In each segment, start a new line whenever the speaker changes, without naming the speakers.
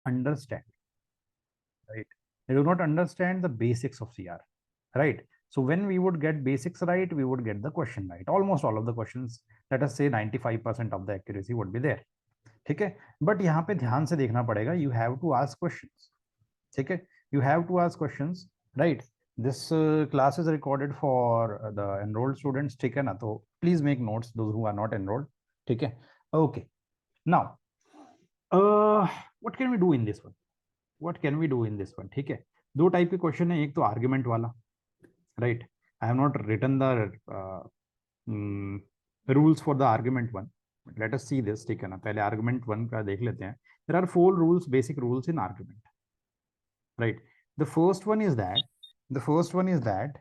understand, right? They do not understand the basics of CR, right? So when we would get basics right, we would get the question right. Almost all of the questions, let us say 95% of the accuracy would be there. ठीक है, but यहाँ पे ध्यान से देखना पड़ेगा. You have to ask questions. ठीक है, you have to ask questions, right? This class is recorded for the enrolled students. ठीक है ना, तो please make notes those who are not enrolled. ठीक है, okay. Now what can we do in this one? What can we do in this one? ठीक है, दो type के क्वेश्चन है. एक तो आर्ग्यूमेंट वाला, right? I have not written the rules for the argument one. Let us see this. ठीक है ना, पहले आर्ग्यूमेंट वन का देख लेते हैं. There are 4 rules, basic rules in argument, right? The first one is that,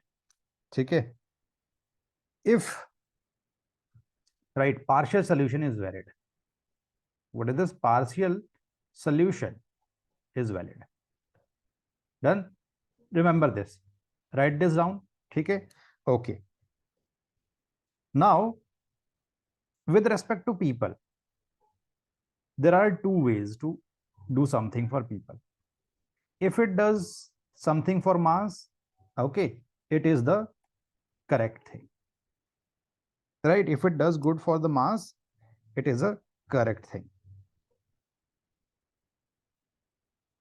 ठीक है, if, right, partial solution is valid. What is this? Partial solution is valid. Done? Remember this, write this down. ठीक है, okay. Now with respect to people, there are 2 ways to do something for people. If it does something for mass, okay, it is the correct thing, right? If it does good for the mass, it is a correct thing,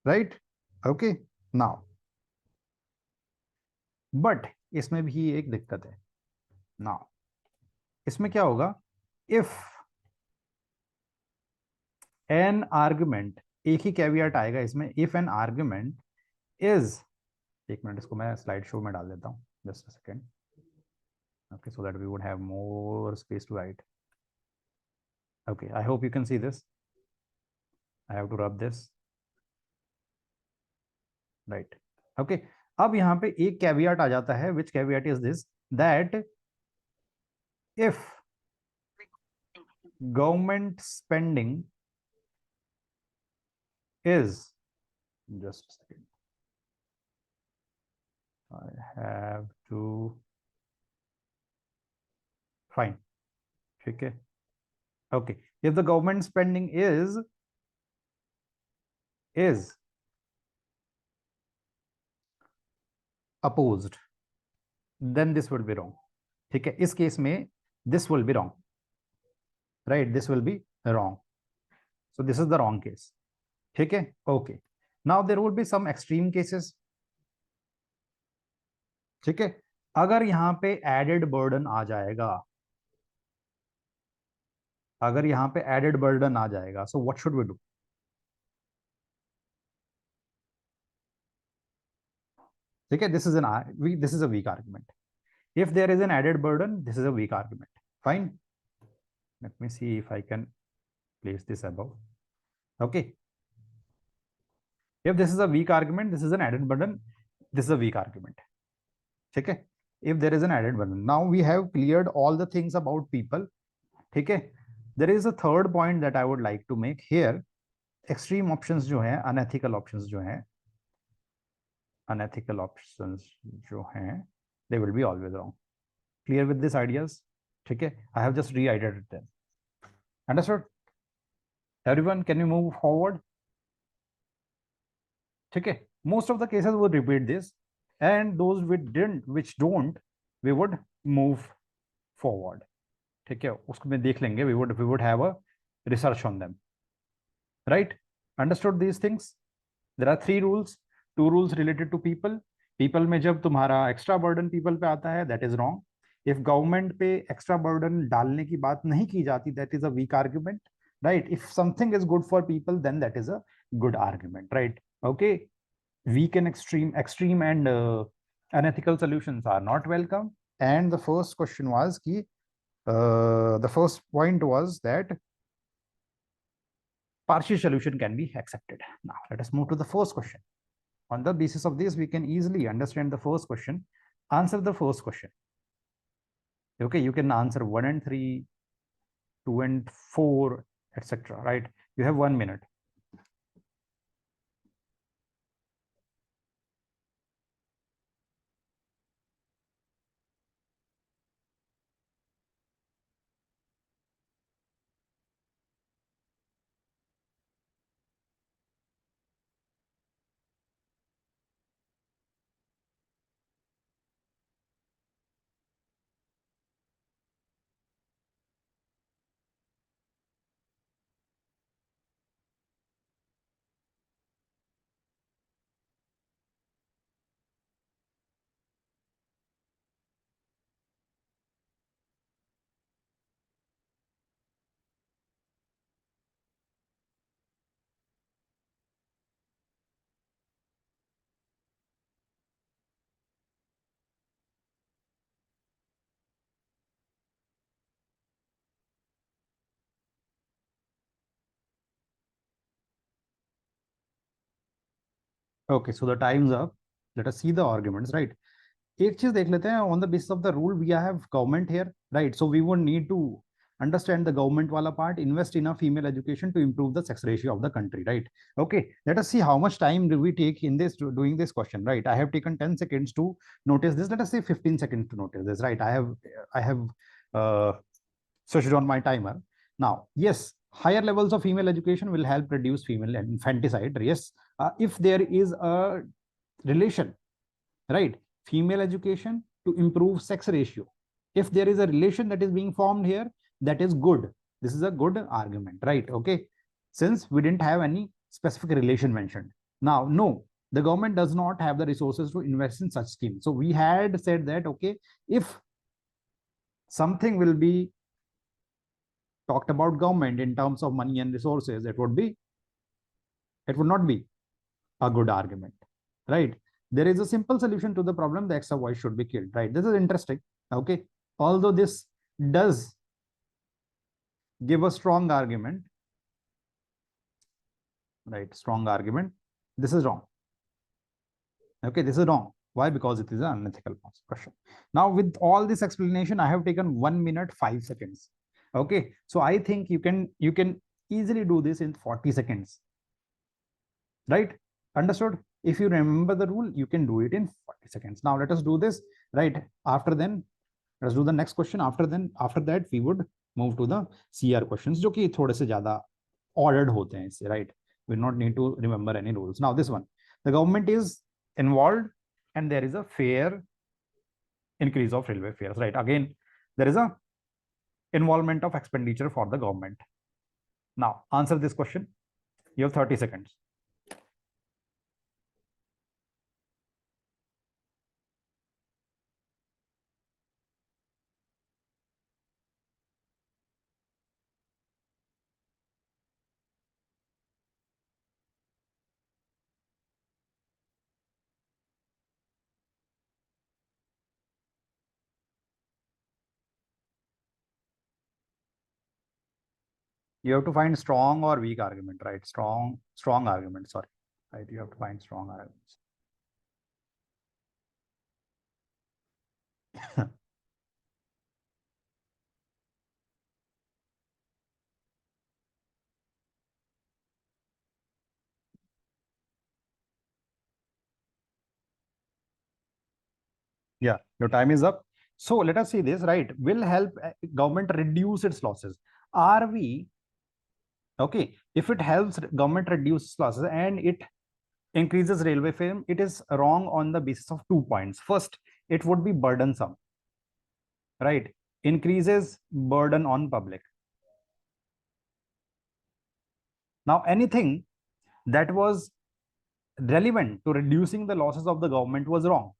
right? Okay. Now but इसमें भी एक दिक्कत है. Now इसमें क्या होगा? If an argument, एक ही caveat आएगा इसमें, if an argument is, एक मिनट, इसको मैं स्लाइड शो में डाल देता हूँ, just a second. Okay, so that we would have more space to write. Okay, I hope you can see this. I have to rub this, right? Okay, अब यहाँ पे एक कैवियट आ जाता है. Which caveat is this? That if government spending is, just a second, I have to, fine, ठीक है, okay. If the government spending is opposed, then this will be wrong. ठीक है, इस केस में this will be wrong, right? This will be wrong. So this is the wrong case. ठीक है, okay. Now there would be some extreme cases. ठीक है, अगर यहाँ पे एडेड बर्डन आ जाएगा, अगर यहाँ पे एडेड बर्डन आ जाएगा, so what should we do? ठीक है, this is a weak argument. If there is an added burden, this is a weak argument. Fine. Let me see if I can place this above. Okay. If this is a weak argument, this is an added burden, this is a weak argument. Okay. If there is an added burden. Now we have cleared all the things about people. Okay. There is a third point that I would like to make here. Extreme options जो हैं, unethical options जो हैं, they will be always wrong. Clear with these ideas? Okay. I have just reiterated them. Understood? Everyone, can you move forward? Okay. Most of the cases would repeat this, and those which don't, we would move forward. ठीक है, उसको में देख लेंगे. We would have a research on them, right? Understood these things? There are 3 rules. 2 rules related to people. People में जब तुम्हारा extra burden people पे आता है, that is wrong. If government पे extra burden डालने की बात नहीं की जाती, that is a weak argument, right? If something is good for people, then that is a good argument, right? Okay. Weak and extreme and unethical solutions are not welcome. And the first question was कि the first point was that partial solution can be accepted. Now let us move to the first question. On the basis of this, we can easily understand the first question. Answer the first question. Okay, you can answer 1 and 3, 2 and 4, etc. Right? You have 1 minute. Okay, so the time's up. Let us see the arguments, right? एक चीज देख लेते हैं on the basis of the rule we have government here, right? So we would need to understand the government wala part, invest in a female education to improve the sex ratio of the country, right? Okay, let us see how much time do we take in this doing this question, right? I have taken 10 seconds to notice this. Let us say 15 seconds to notice this, right? I have uh, switched on my timer. Now, yes, higher levels of female education will help reduce female infanticide. Yes, if there is a relation, right? Female education to improve sex ratio. If there is a relation that is being formed here, that is good. This is a good argument, right? Okay, since we didn't have any specific relation mentioned. Now, no, the government does not have the resources to invest in such schemes. So we had said that, okay, if something will be talked about government in terms of money and resources, it would not be a good argument, right? There is a simple solution to the problem. The X of Y should be killed, right? This is interesting. Okay, although this does give a strong argument, right? Strong argument. This is wrong. Okay, this is wrong. Why? Because it is an unethical question. Now, with all this explanation, I have taken 1 minute 5 seconds. Okay, so I think you can easily do this in 40 seconds, right? Understood? If you remember the rule, you can do it in 40 seconds. Now let us do this, right? After then, let's do the next question. After that, we would move to the CR questions, जो कि थोड़े से ज़्यादा ordered होते हैं इससे, right? We not need to remember any rules. Now this one, the government is involved and there is a fair increase of railway fares, right? Again, there is a involvement of expenditure for the government. Now answer this question. You have 30 seconds. You have to find strong or weak argument, right? Strong argument, sorry, right? You have to find strong arguments. Yeah, your time is up. So let us see this, right? Will help government reduce its losses. Are we okay? If it helps government reduce losses and it increases railway fare, it is wrong on the basis of 2 points. First, it would be burdensome, right? Increases burden on public. Now, anything that was relevant to reducing the losses of the government was wrong,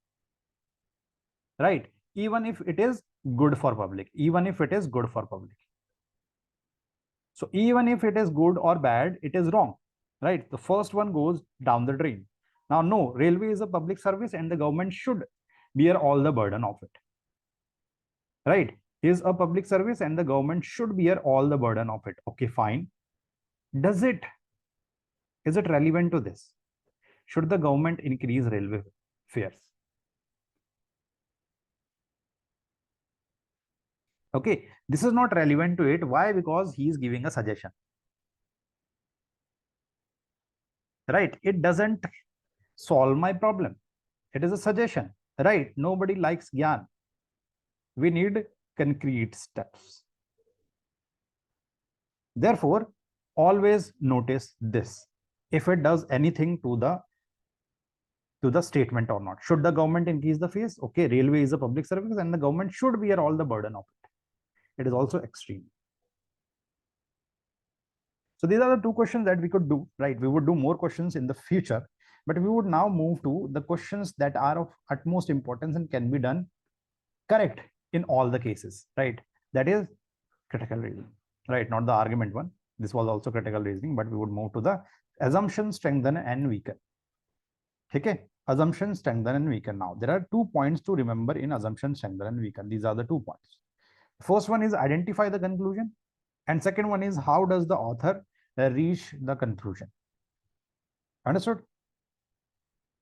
right? Even if it is good for public, so even if it is good or bad, it is wrong, right? The first one goes down the drain. Now, no, railway is a public service and the government should bear all the burden of it, right? Is a public service and the government should bear all the burden of it. Okay, fine. Is it relevant to this? Should the government increase railway fares? Okay, this is not relevant to it. Why? Because he is giving a suggestion, right? It doesn't solve my problem. It is a suggestion, right? Nobody likes gyan. We need concrete steps. Therefore, always notice this. If it does anything to the statement or not. Should the government increase the fees? Okay, railway is a public service and the government should bear all the burden of it. It is also extreme. So these are the two questions that we could do, right? We would do more questions in the future, but we would now move to the questions that are of utmost importance and can be done correct in all the cases, right? That is critical reasoning, right? Not the argument one. This was also critical reasoning, but we would move to the assumption, strengthen and weaken. Okay, assumption, strengthen and weaken. Now there are 2 points to remember in assumption, strengthen and weaken. These are the 2 points. First one is identify the conclusion, and second one is how does the author reach the conclusion. Understood?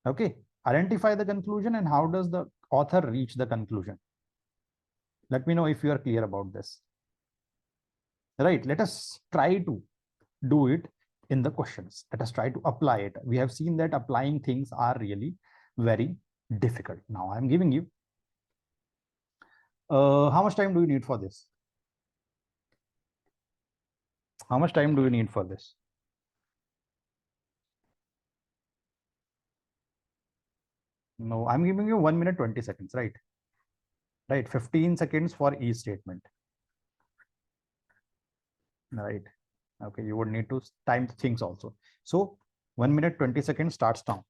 Okay, identify the conclusion and how does the author reach the conclusion. Let me know if you are clear about this. Right, let us try to do it in the questions. Let us try to apply it. We have seen that applying things are really very difficult. Now I'm giving you, how much time do you need for this? How much time do you need for this? No, I'm giving you 1 minute 20 seconds, right? Right, 15 seconds for each statement. Right. Okay, you would need to time things also. So 1 minute 20 seconds starts now.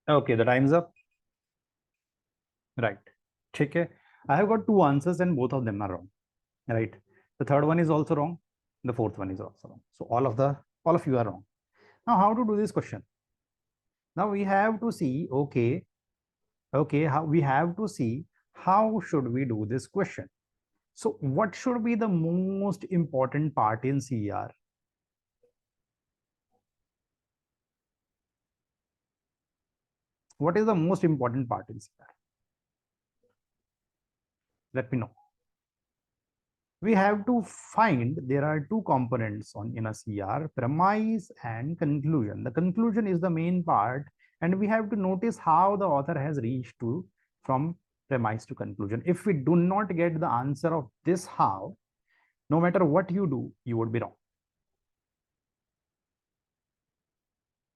Okay, the time's up. Right. Okay. I have got two answers and both of them are wrong. Right. The third one is also wrong. The fourth one is also wrong. So all of you are wrong. Now, how to do this question? Now we have to see, okay, how we have to see how should we do this question. So what should be the most important part in CR? What is the most important part in CR? Let me know. We have to find, there are two components on in a CR, premise and conclusion. The conclusion is the main part, and we have to notice how the author has reached to from premise to conclusion. If we do not get the answer of this how, no matter what you do, you would be wrong.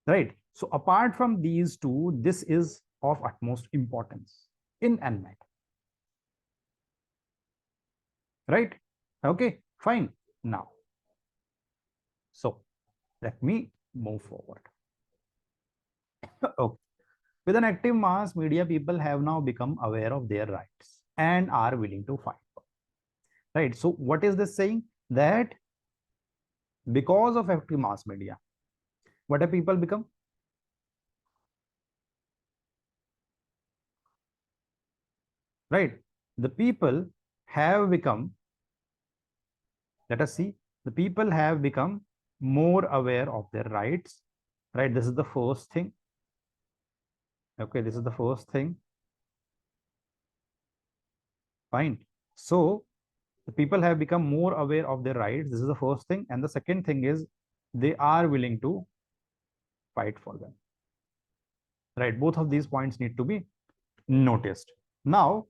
Right? So apart from these two, this is of utmost importance in NMAT. Right? Okay, fine. Now, so let me move forward. Okay. With an active mass media, people have now become aware of their rights and are willing to fight. Right. So what is this saying? That because of active mass media, what have people become? Right. The people have become, let us see, the people have become more aware of their rights. Right. This is the first thing. Okay. This is the first thing. Fine. So the people have become more aware of their rights. This is the first thing. And the second thing is they are willing to fight for them. Right, both of these points need to be noticed. Now,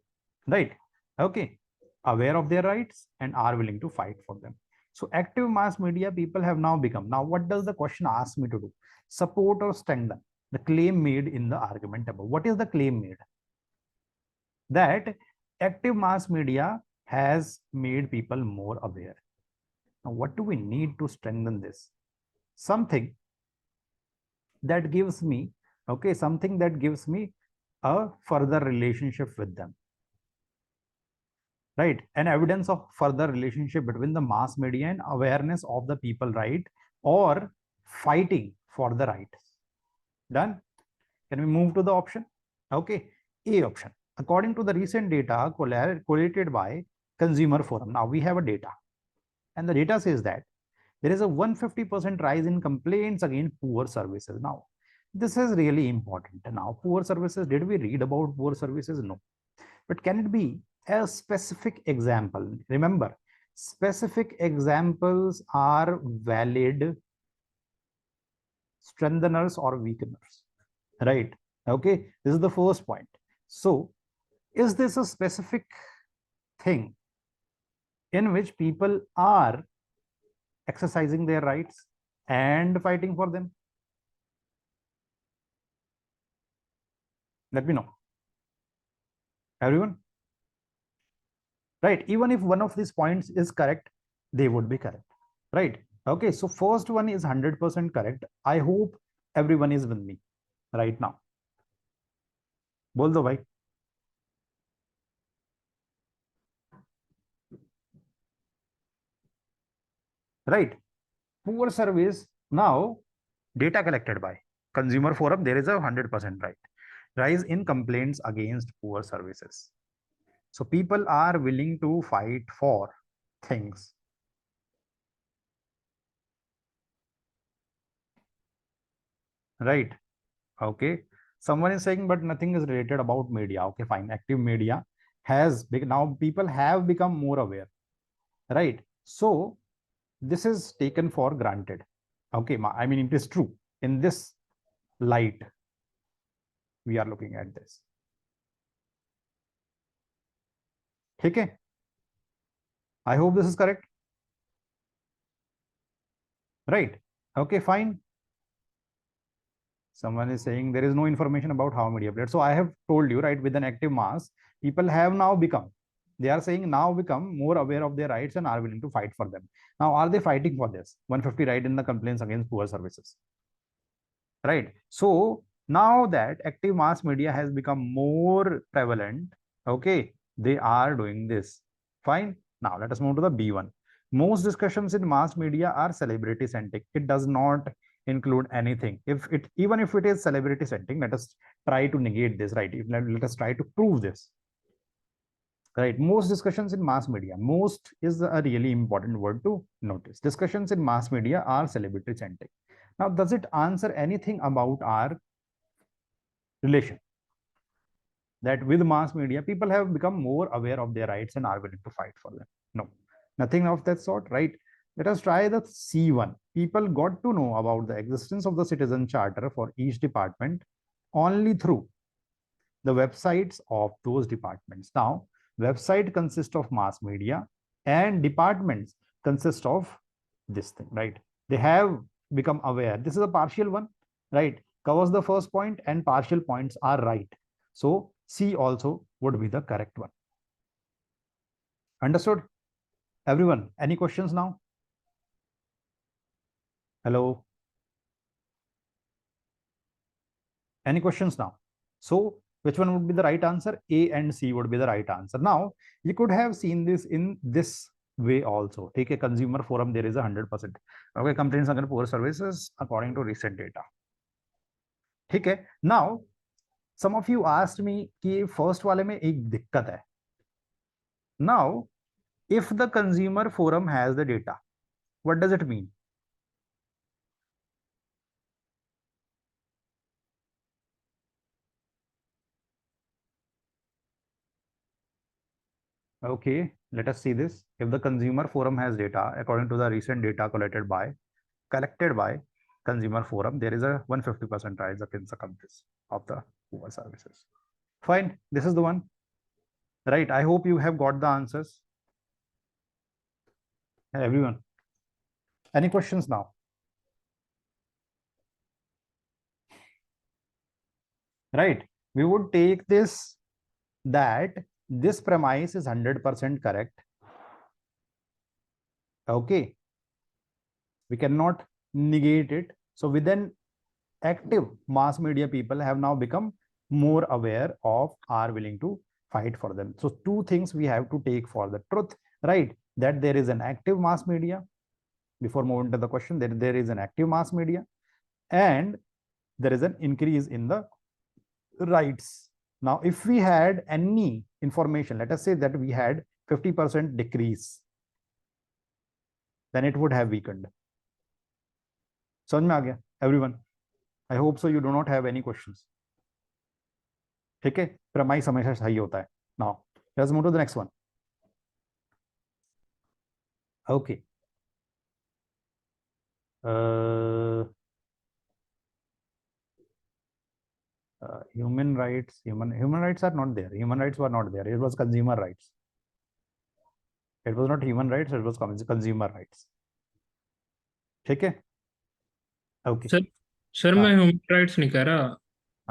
right, okay, aware of their rights and are willing to fight for them. So active mass media people have now become. Now what does the question ask me to do? Support or strengthen the claim made in the argument above. What is the claim made? That active mass media has made people more aware. Now what do we need to strengthen this? Something that gives me, okay, something that gives me a further relationship with them, right? An evidence of further relationship between the mass media and awareness of the people, right? Or fighting for the rights. Done. Can we move to the option? Okay, A option. According to the recent data collated by Consumer Forum, now we have a data, and the data says that there is a 150% rise in complaints against poor services. Now, this is really important. Now, poor services, did we read about poor services? No. But can it be a specific example? Remember, specific examples are valid strengtheners or weakeners, right? Okay, this is the first point. So, is this a specific thing in which people are exercising their rights and fighting for them? Let me know. Everyone? Right? Even if one of these points is correct, they would be correct, right? Okay, so first one is 100% correct. I hope everyone is with me right now. बोल दो भाई. Right? Poor service. Now, data collected by Consumer Forum, there is a 100% right. Rise in complaints against poor services. So people are willing to fight for things. Right? Okay. Someone is saying, but nothing is related about media. Okay, fine. Active media has now people have become more aware. Right? So this is taken for granted. Okay, I mean, it is true. In this light, we are looking at this. Okay. I hope this is correct. Right? Okay, fine. Someone is saying there is no information about how media played. So I have told you, right, with an active mass, people have now become, they are saying now become more aware of their rights and are willing to fight for them. Now, are they fighting for this? 150 right in the complaints against poor services. Right. So now that active mass media has become more prevalent, okay, they are doing this. Fine. Now let us move to the B1. Most discussions in mass media are celebrity centric. It does not include anything. Even if it is celebrity centric, let us try to negate this, right? Let us try to prove this. Right, most discussions in mass media, most is a really important word to notice. Discussions in mass media are celebrity centric. Now, does it answer anything about our relation? That with mass media, people have become more aware of their rights and are willing to fight for them. No, nothing of that sort, right? Let us try the C1. People got to know about the existence of the citizen charter for each department only through the websites of those departments. Now, website consists of mass media and departments consist of this thing, right? They have become aware. This is a partial one, right? Covers the first point and partial points are right. So C also would be the correct one. Understood? Everyone, any questions now? Hello? Any questions now? So which one would be the right answer? A and C would be the right answer. Now, you could have seen this in this way also. Take a Consumer Forum, there is 100%. Okay, complaints against poor services according to recent data. Okay, now some of you asked me कि first वाले में एक दिक्कत है. Now, if the Consumer Forum has the data, what does it mean? Okay, let us see this. If the Consumer Forum has data, according to the recent data collected by Consumer Forum, there is a 150% rise against the complaints of the poor services. Fine, this is the one. Right, I hope you have got the answers. Everyone. Any questions now? Right, we would take this that this premise is 100% correct. Okay, we cannot negate it. So within active mass media, people have now become more aware of, are willing to fight for them. So two things we have to take for the truth, right? That there is an active mass media. Before moving to the question, there is an active mass media and there is an increase in the rights. Now, if we had any information, let us say that we had 50% decrease, then it would have weakened. समझ में आ गया everyone? I hope so. You do not have any questions. ठीक है, प्रमाई हमेशा सही होता है. Now, let's move to the next one. Okay. Human rights are not there. Human rights were not there. It was consumer rights. It was not human rights, it was consumer rights. ठीक है. Okay.
Sir मैं human rights नहीं कह रहा.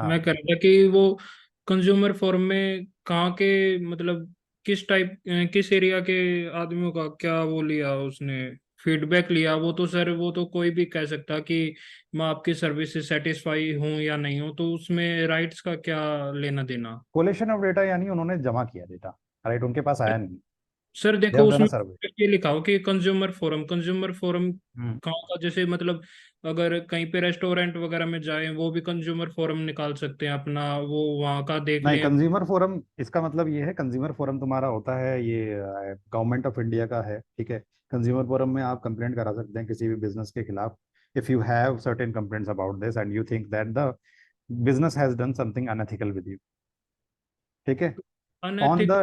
मैं कह रहा था कि वो कंज्यूमर फोरम में कहाँ के मतलब किस एरिया के आदमियों का क्या वो लिया, उसने फीडबैक लिया. वो तो सर वो तो कोई भी कह सकता कि मैं आपकी सर्विस से सेटिस्फाई हूँ या नहीं हूँ, तो उसमें राइट्स का क्या लेना देना.
कोलेशन ऑफ डेटा यानी उन्होंने जमा किया डेटा, राइट, उनके पास आया नहीं.
सर देखो उसमें ये लिखा हो कि कंज्यूमर फोरम कहाँ का, जैसे मतलब अगर कहीं पे रेस्टोरेंट वगैरह में जाए वो भी कंज्यूमर फोरम निकाल सकते हैं अपना, वो वहाँ का देख
नहीं.
लें.
कंज्यूमर फोरम इसका मतलब ये है, कंज्यूमर फोरम तुम्हारा होता है ये गवर्नमेंट ऑफ इंडिया का है. ठीक है. कंज्यूमर फोरम में आप कंप्लेंट करा सकते हैं किसी भी बिजनेस के खिलाफ, if you have certain complaints about this and you think that the business has done something unethical with you. ठीक है. on the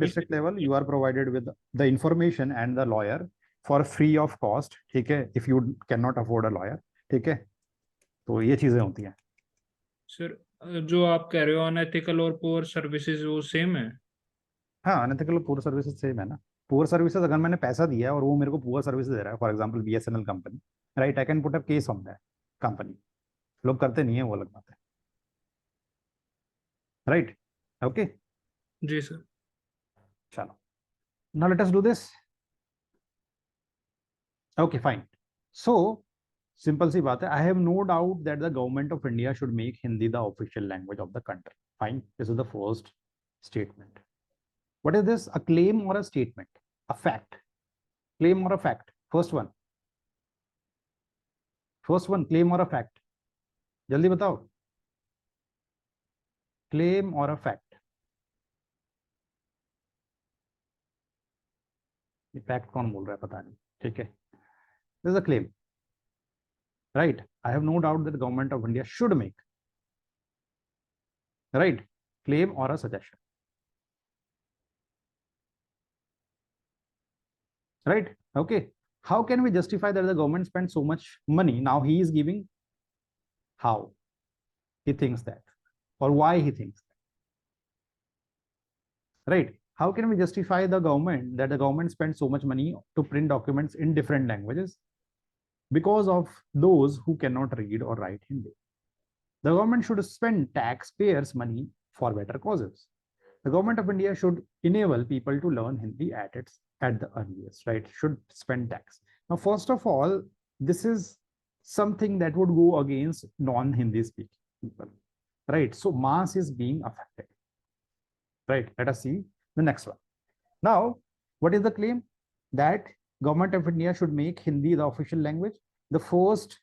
district level you are provided with the information and the lawyer for free of cost. ठीक है. if you cannot afford a lawyer. ठीक है. तो ये चीजें होती हैं.
सर जो आप कह रहे हो अनएथिकल और पुअर सर्विसेज वो सेम है?
हाँ, अनएथिकल और पुअर सर्विसेज सेम है ना. पुअर सर्विसेज अगर मैंने पैसा दिया और वो मेरे को पुअर सर्विसेज दे रहा है, for example BSNL company, right, I can put a case on that company. लोग करते नहीं है, वो अलग बात है. राइट. ओके.
जी सर.
चलो, now let us do this. Okay, fine. So simple सी बात है. I have no doubt that the government of India should make Hindi the official language of the country. Fine. This is the first statement. What is this? A claim or a statement? A fact. Claim or a fact? First one. Claim or a fact? जल्दी बताओ. Claim or a fact? Fact कौन बोल रहा है पता नहीं. ठीक है. This is a claim, right? I have no doubt that the government of India should make, right, claim or a suggestion, right? Okay. How can we justify that the government spent so much money? Now he is giving how he thinks that or why he thinks that, right? How can we justify the government spent so much money to print documents in different languages because of those who cannot read or write Hindi? The government should spend taxpayers' money for better causes. The government of India should enable people to learn Hindi at the earliest, right? Should spend tax. Now, first of all, this is something that would go against non-Hindi speaking people, right? So mass is being affected, right? Let us see the next one. Now, what is the claim? That government of India should make Hindi the official language. The first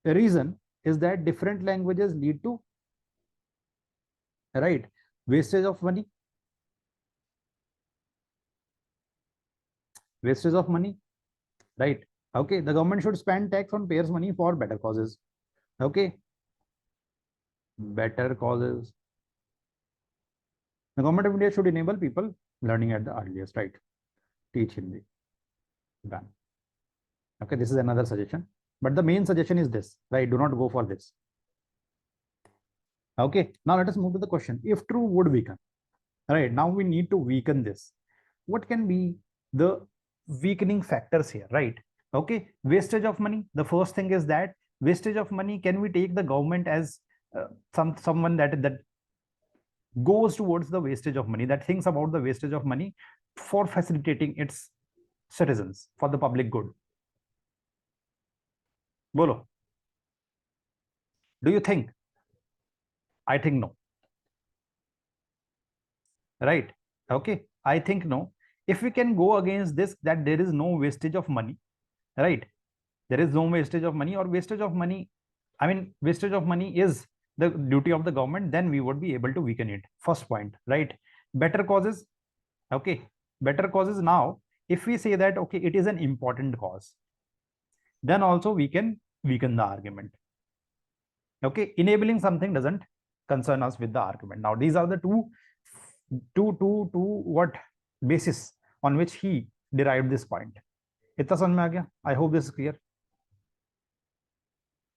reason is that different languages lead to, right, wastage of money. Right? Okay. The government should spend tax on payers' money for better causes. Okay. Better causes. The government of India should enable people learning at the earliest, right? Teach Hindi. Done. Okay, this is another suggestion. But the main suggestion is this, right? Do not go for this. Okay, now let us move to the question. If true, would weaken. Right, now we need to weaken this. What can be the weakening factors here, right? Okay, wastage of money. The first thing is that wastage of money. Can we take the government as someone that goes towards the wastage of money, that thinks about the wastage of money for facilitating its citizens for the public good? Bolo. Do you think? I think no. Right? Okay. I think no. If we can go against this, that there is no wastage of money, right? There is no wastage of money, or wastage of money. I mean, wastage of money is the duty of the government, then we would be able to weaken it. First point, right? Better causes. Okay, better causes. Now if we say that okay, it is an important cause, then also we can weaken the argument. Okay, enabling something doesn't concern us with the argument. Now these are the two what basis on which he derived this point. इतना समझ में आ गया? I hope this is clear.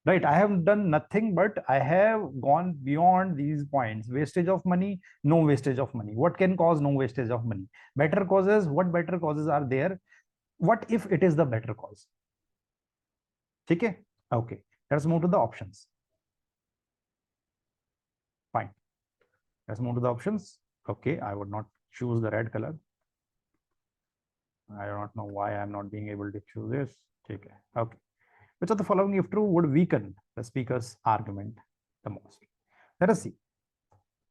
Right, I have done nothing but I have gone beyond these points. Wastage of money, no wastage of money. What can cause no wastage of money? Better causes. What better causes are there? What if it is the better cause? Okay, okay, let's move to the options. Fine, let's move to the options. Okay, I would not choose the red color. I do not know why I'm not being able to choose this. Okay, okay. Which of the following, if true, would weaken the speaker's argument the most? Let us see.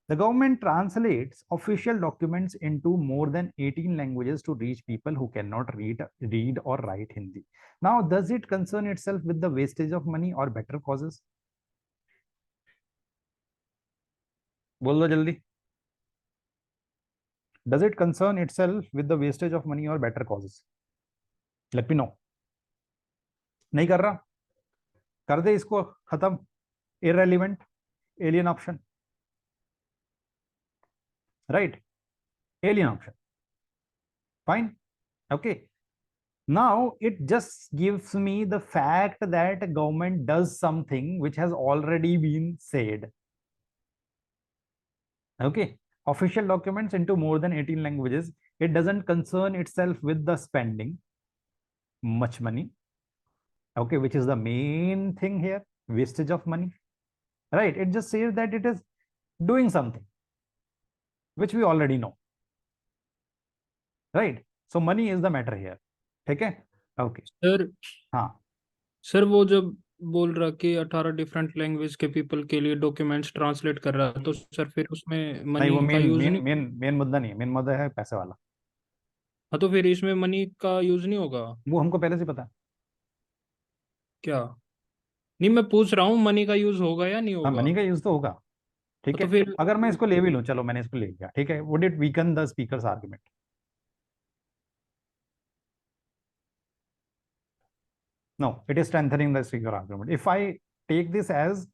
The government translates official documents into more than 18 languages to reach people who cannot read or write Hindi. Now, does it concern itself with the wastage of money or better causes? बोल दो जल्दी. Does it concern itself with the wastage of money or better causes? Let me know. नहीं कर रहा, कर दे इसको खत्म. Irrelevant, alien option. Right, alien option. Fine. Okay, now it just gives me the fact that government does something which has already been said. Okay, official documents into more than 18 languages. It doesn't concern itself with the spending much money. Okay, which is the main thing here, wastage of money. Right, it just says that it is doing something which we already know. Right, so money is the matter here. ठीक है? Okay.
Sir,
हाँ
sir वो जब बोल रहा कि 18 different language के people के लिए डॉक्यूमेंट्स ट्रांसलेट कर रहा है, तो सर फिर उसमें
नहीं,
मनी
वो
का
मेन
यूज
मेन
नहीं.
मेन मेन मुद्दा नहीं है. मेन मुद्दा है पैसे वाला.
हाँ, तो फिर इसमें मनी का यूज नहीं होगा
वो हमको पहले से पता है.
क्या? नहीं, मैं पूछ रहा हूँ मनी का यूज होगा या नहीं
हाँ,
होगा.
मनी का यूज तो होगा. ठीक
तो
है,
फिर
अगर मैं इसको ले भी लूं, चलो मैंने इसको ले लिया, ठीक है, would it weaken the speakers argument? No, it is strengthening the speaker argument. If I take this as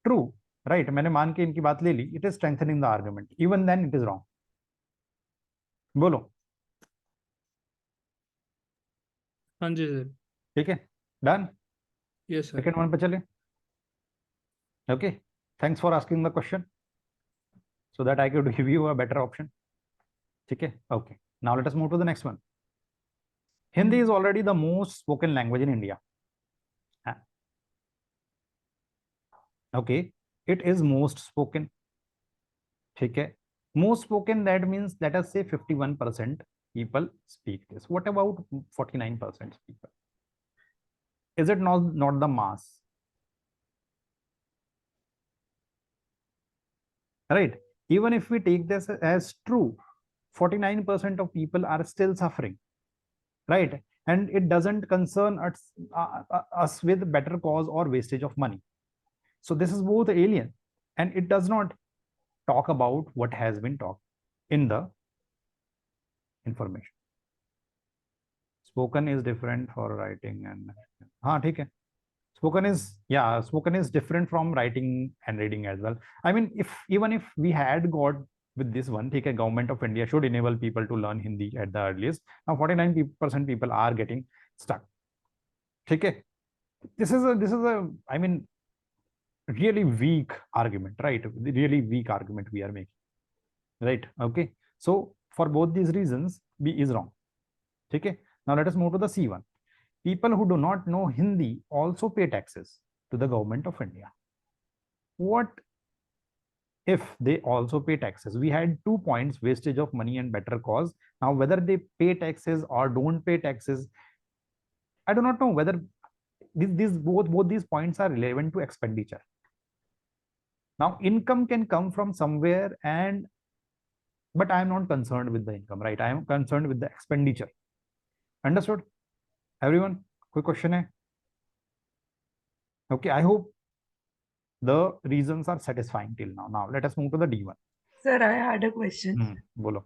true, right, मैंने मान के इनकी बात ले ली, it is strengthening the argument. Even then it is wrong. बोलो.
हाँ जी सर.
ठीक है, done.
Yes sir.
Second one पे चले. Okay, thanks for asking the question so that I could give you a better option. ठीक है, okay. Now let us move to the next one. Hindi is already the most spoken language in India. Okay, it is most spoken. ठीक है, most spoken, that means let us say 51% people speak this. What about 49% people? Is it not the mass? Right, even if we take this as true, 49% of people are still suffering. Right, and it doesn't concern us with better cause or wastage of money. So this is both alien, and it does not talk about what has been talked in the information. Spoken is different for writing and हाँ ठीक है. Spoken is different from writing and reading as well. I mean, even if we had got with this one, ठीक है, government of India should enable people to learn Hindi at the earliest. Now 49% people are getting stuck. ठीक है, this is a I mean really weak argument, right? Really weak argument we are making, right? Okay, so for both these reasons B is wrong. Okay, now let us move to the C1. People who do not know Hindi also pay taxes to the government of India. What if they also pay taxes? We had 2 points, wastage of money and better cause. Now whether they pay taxes or don't pay taxes, I do not know whether both these points are relevant to expenditure. Now income can come from somewhere, but I am not concerned with the income, right? I am concerned with the expenditure. Understood, everyone? Quick question hai? Okay, I hope the reasons are satisfying till now. Now let us move to the D1.
Sir, I had a question.
Bolo.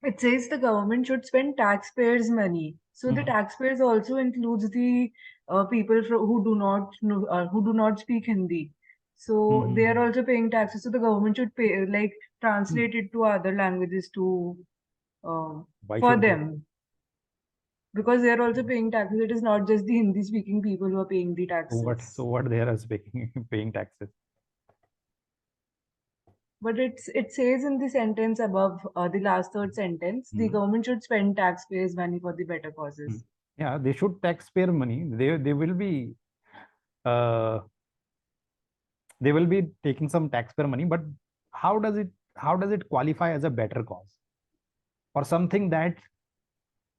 It says the government should spend taxpayers' money. So the taxpayers also includes the people who do not know, who do not speak Hindi. So they are also paying taxes. So the government should pay, like, translate it to other languages to for them, because they are also paying taxes. It is not just the Hindi speaking people who are paying the taxes.
So what they are paying taxes?
But it says in the sentence above, the last third sentence, the government should spend taxpayers' money for the better causes.
Yeah, they should taxpayer money. They will be taking some taxpayer money, but how does it qualify as a better cause or something that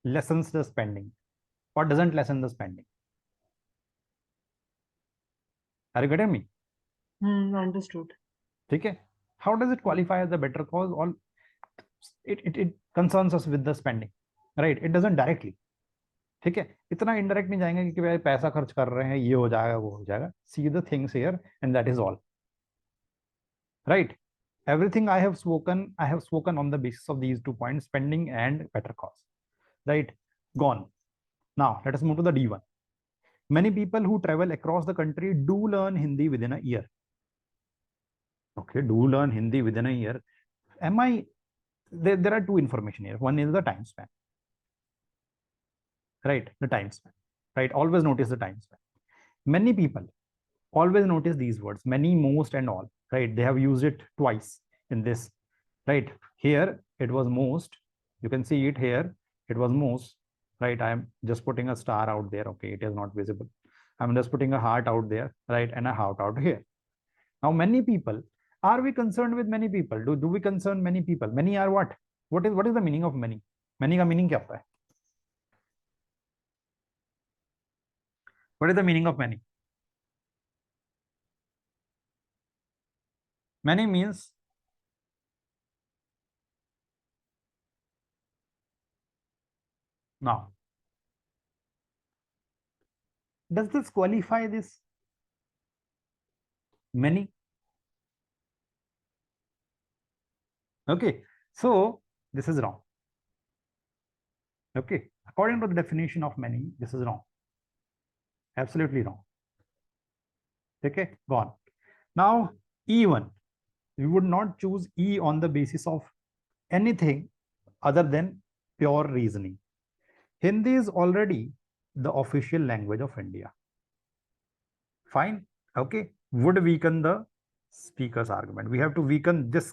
lessens the spending or doesn't lessen the spending? Are you getting me?
Understood.
Okay. How does it qualify as a better cause? Or it concerns us with the spending, right? It doesn't directly. ठीक है, इतना indirect नहीं जाएंगे कि भाई पैसा खर्च कर रहे हैं, ये हो जाएगा वो हो जाएगा. See the things here and that is all. Right? Everything I have spoken on the basis of these 2 points, spending and better cause. Right? Gone. Now let us move to the D1. Many people who travel across the country do learn Hindi within a year. Okay, do learn Hindi within a year. There are two information here. One is the time span. Right, the time span. Right, always notice the time span. Many people always notice these words, many, most, and all. Right, they have used it twice in this. Right, here it was most. You can see it here. It was most. Right, I am just putting a star out there. Okay, it is not visible. I'm just putting a heart out there. Right, and a heart out here. Now, many people. Are we concerned with many people? Do we concern many people? Many are what? What is the meaning of many? Many का meaning क्या होता है? What is the meaning of many? Many means now. Does this qualify this? Many. Okay, so this is wrong. Okay, according to the definition of many, this is wrong. Absolutely wrong. Okay, gone. Now, E1. We would not choose E on the basis of anything other than pure reasoning. Hindi is already the official language of India. Fine. Okay. Would weaken the speaker's argument. We have to weaken this.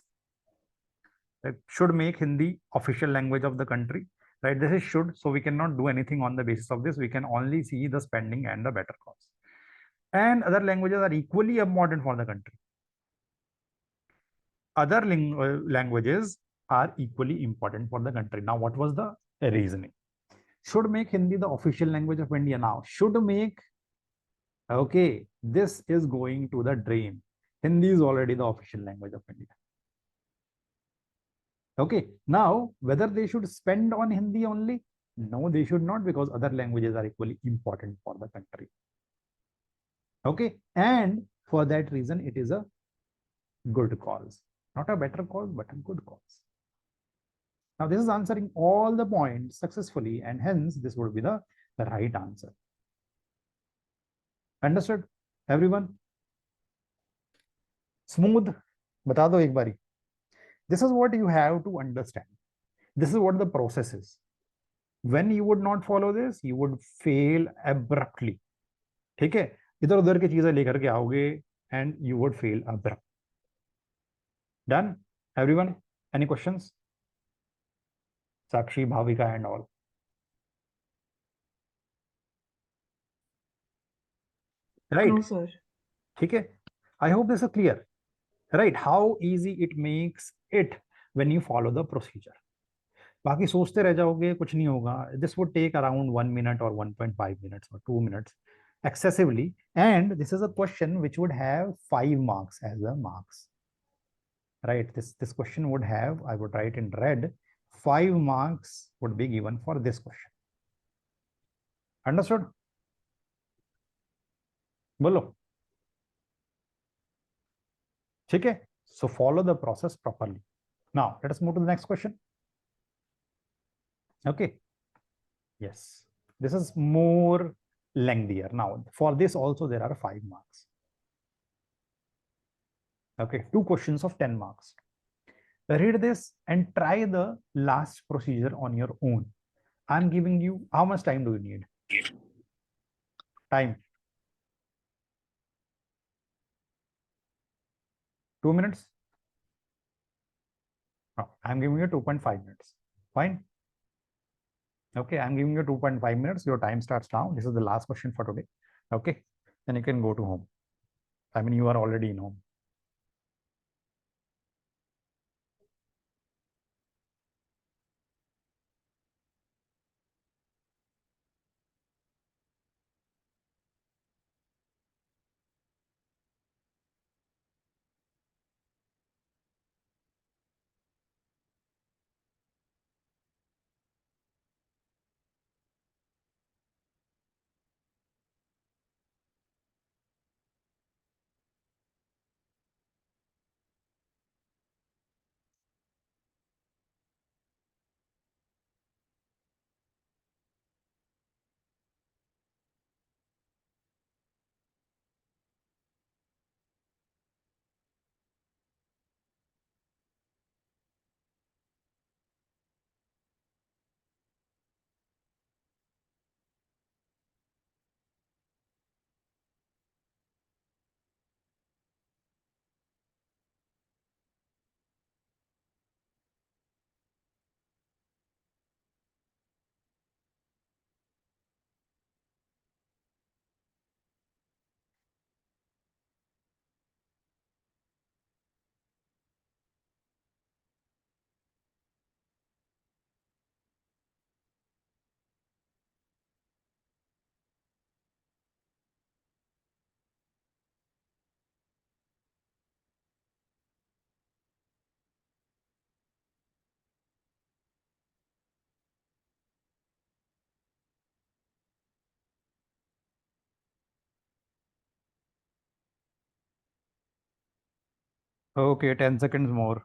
That should make Hindi official language of the country. Right. This is should. So we cannot do anything on the basis of this. We can only see the spending and the better cause. And other languages are equally important for the country. Other languages are equally important for the country. Now, what was the reasoning? Should make Hindi the official language of India. Now, should make, okay, this is going to the drain. Hindi is already the official language of India. Okay, now whether they should spend on Hindi only? No, they should not, because other languages are equally important for the country. Okay, and for that reason, it is a good cause. Not a better cause, but a good cause. Now, this is answering all the points successfully, and hence this would be the right answer. Understood, everyone? Smooth? Bata do ek bari. This is what you have to understand. This is what the process is. When you would not follow this, you would fail abruptly. ठीक है? इधर उधर की चीजें लेकर के आओगे and you would fail abruptly. Done? Everyone? Any questions? Sakshi, Bhavika, and all. Right?
No, sir.
Okay. I hope this is clear. Right? How easy it makes it when you follow the procedure. बाकी सोचते रह जाओगे, कुछ नहीं होगा. This would take around 1 minute or 1.5 minutes or 2 minutes excessively. And this is a question which would have 5 marks as the marks. Right? This question would have, I would write in red, 5 marks would be given for this question. Understood? Bolo. ठीक है, so follow the process properly. Now let us move to the next question. Okay, yes, this is more lengthier. Now for this also there are 5 marks. Okay, 2 questions of 10 marks. Read this and try the last procedure on your own. I'm giving you, how much time do you need? Time. 2 minutes? No, I'm giving you 2.5 minutes. Fine. Okay, I'm giving you 2.5 minutes. Your time starts now. This is the last question for today. Okay, then you can go to home. I mean, you are already in home. Okay, 10 seconds more.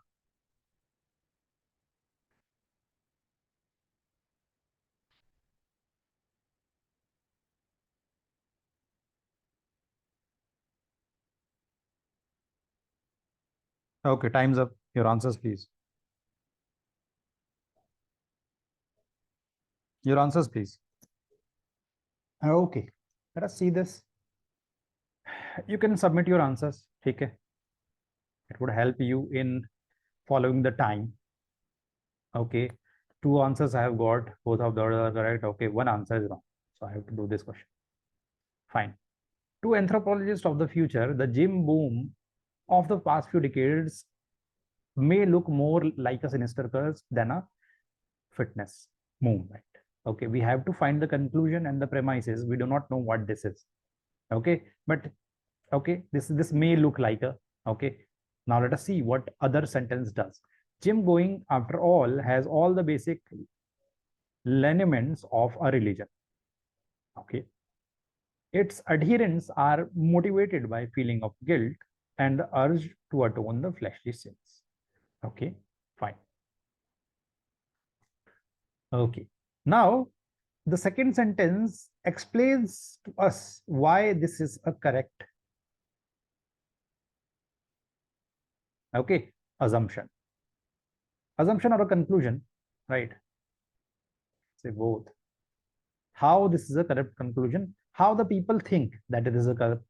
Okay, time's up. Your answers, please. Your answers, please. Okay, let us see this. You can submit your answers. Okay, it would help you in following the time. Okay, 2 answers I have got, both of those are correct. Okay, 1 answer is wrong, so I have to do this question. Fine. To anthropologists of the future, the gym boom of the past few decades may look more like a sinister curse than a fitness movement. Okay, we have to find the conclusion and the premises. We do not know what this is. Okay, but okay, this may look like a, okay. Now let us see what other sentence does. Gym going, after all, has all the basic lineaments of a religion. Okay, its adherents are motivated by feeling of guilt and the urge to atone the fleshly sins. Okay, fine. Okay, now the second sentence explains to us why this is a correct, okay, assumption or a conclusion, right? Say both. How this is a correct conclusion, how the people think that it is a correct,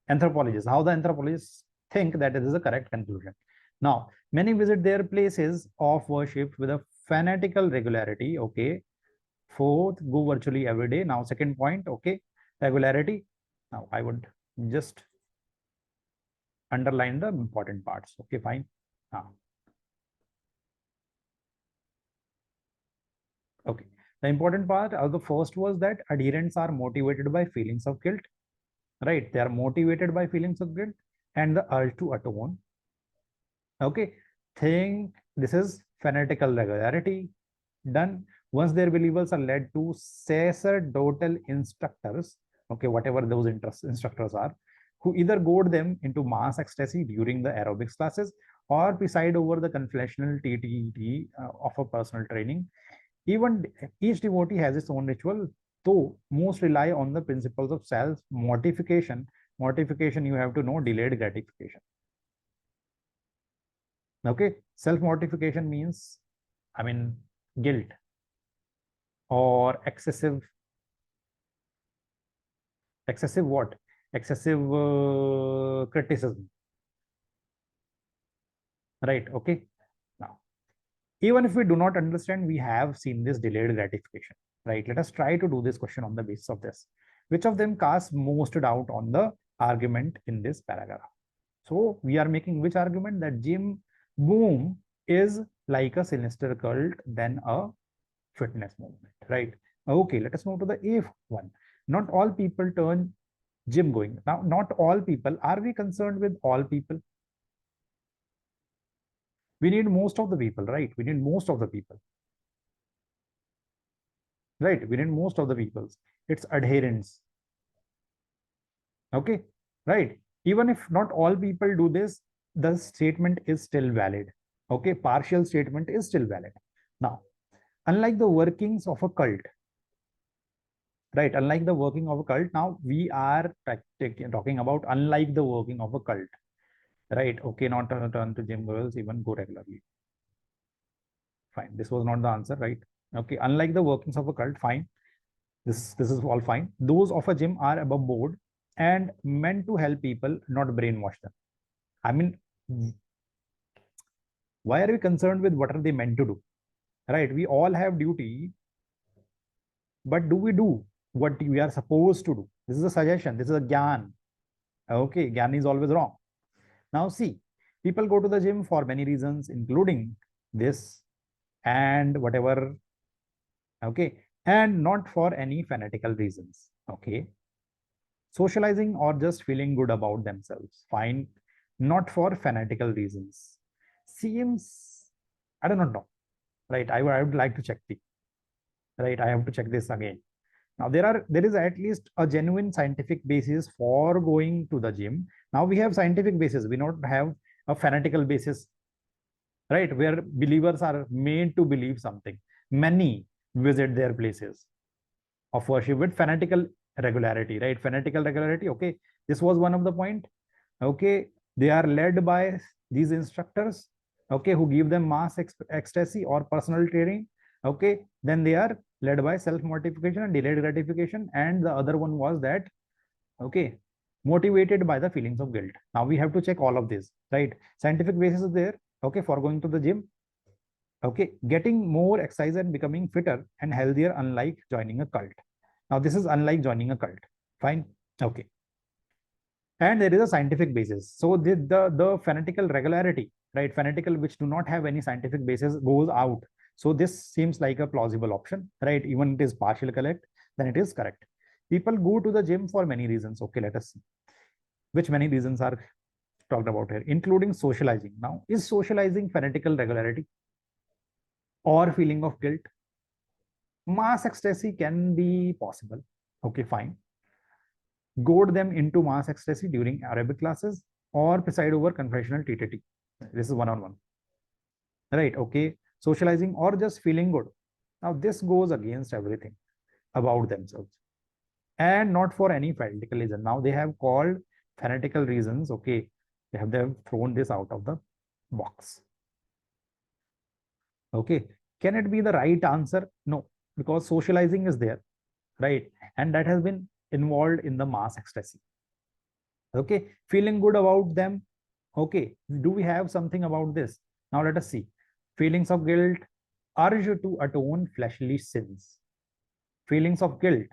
anthropologists, how the anthropologists think that it is a correct conclusion. Now, many visit their places of worship with a fanatical regularity. Okay, fourth, go virtually every day. Now, second point, okay, regularity. Now, I would just underline the important parts. Okay, fine. Now, okay, the important part of the first was that adherents are motivated by feelings of guilt, right? They are motivated by feelings of guilt and the urge to atone. Okay, think this is fanatical regularity. Done. Once their believers are led to sacerdotal instructors, okay, whatever those instructors are, who either goad them into mass ecstasy during the aerobics classes or preside over the confessional TTT of a personal training. Even each devotee has its own ritual, though most rely on the principles of self-mortification. Mortification, you have to know, delayed gratification. Okay, self-mortification means, I mean, guilt or excessive what? Excessive criticism, right? Okay. Now, even if we do not understand, we have seen this delayed gratification, right? Let us try to do this question on the basis of this. Which of them casts most doubt on the argument in this paragraph? So we are making which argument? That gym boom is like a sinister cult than a fitness movement, right? Okay, let us move to the A one. Not all people turn gym going. Now, not all people. Are we concerned with all people? We need most of the people, right? We need most of the people, right? We need most of the people. It's adherents. Okay, right? Even if not all people do this, the statement is still valid. Okay, partial statement is still valid. Now, unlike the workings of a cult, right? Unlike the working of a cult, now we are talking about unlike the working of a cult, right? Okay, not turn to gym girls, even go regularly. Fine, this was not the answer, right? Okay, unlike the workings of a cult, fine. This is all fine. Those of a gym are above board and meant to help people, not brainwash them. I mean, why are we concerned with what are they meant to do? Right? We all have duty, but do we do what we are supposed to do? This is a suggestion. This is a gyan. Okay, gyan is always wrong. Now see, people go to the gym for many reasons, including this and whatever. Okay, and not for any fanatical reasons. Okay, socializing or just feeling good about themselves, fine, not for fanatical reasons. Seems, I do not know, right? I would like to check the, right? I have to check this again. Now there is at least a genuine scientific basis for going to the gym. Now we have scientific basis, we don't have a fanatical basis, right? Where believers are made to believe something. Many visit their places of worship with fanatical regularity, right? Fanatical regularity. Okay, this was one of the point. Okay, they are led by these instructors, okay, who give them mass ecstasy or personal training. Okay, then they are led by self-mortification and delayed gratification, and the other one was that, okay, motivated by the feelings of guilt. Now we have to check all of this, right? Scientific basis is there, okay, for going to the gym. Okay, getting more exercise and becoming fitter and healthier, unlike joining a cult. Now this is unlike joining a cult, fine. Okay, and there is a scientific basis. So the fanatical regularity, right, fanatical which do not have any scientific basis goes out. So this seems like a plausible option, right? Even it is partially correct, then it is correct. People go to the gym for many reasons. Okay, let us see which many reasons are talked about here, including socializing. Now, is socializing fanatical regularity or feeling of guilt? Mass ecstasy can be possible. Okay, fine. Goad them into mass ecstasy during Arabic classes or preside over confessional TTT. This is one-on-one. Right, okay. Socializing or just feeling good. Now, this goes against everything about themselves and not for any fanatical reason. Now, they have called fanatical reasons. Okay, they have thrown this out of the box. Okay, can it be the right answer? No, because socializing is there, right? And that has been involved in the mass ecstasy. Okay, feeling good about them. Okay, do we have something about this? Now let us see. Feelings of guilt, urge to atone fleshly sins. Feelings of guilt,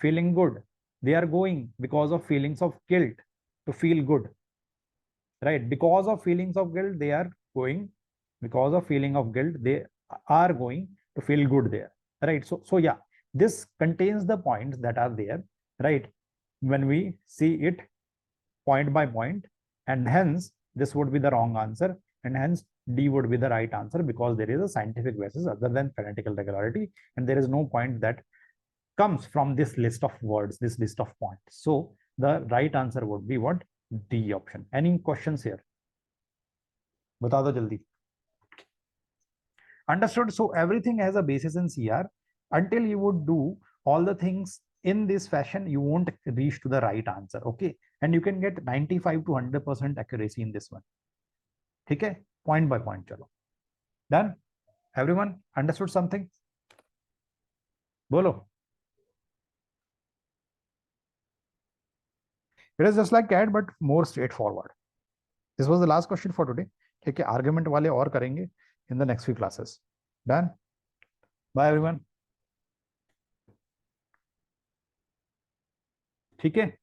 feeling good. They are going because of feelings of guilt to feel good, right? Because of feelings of guilt, they are going. Because of feeling of guilt, they are going to feel good there, right? So yeah, this contains the points that are there, right? When we see it point by point, and hence this would be the wrong answer, and hence D would be the right answer, because there is a scientific basis other than fanatical regularity, and there is no point that comes from this list of words, this list of points. So the right answer would be what? D option. Any questions here? बता दो जल्दी. Understood? So everything has a basis in CR. Until you would do all the things in this fashion, you won't reach to the right answer. Okay, and you can get 95 to 100% accuracy in this one. ठीक है, point by point. चलो, done. Everyone understood something? बोलो. It is just like that, but more straightforward. This was the last question for today. ठीक है, argument वाले और करेंगे in the next few classes. Done. Bye everyone. ठीक है.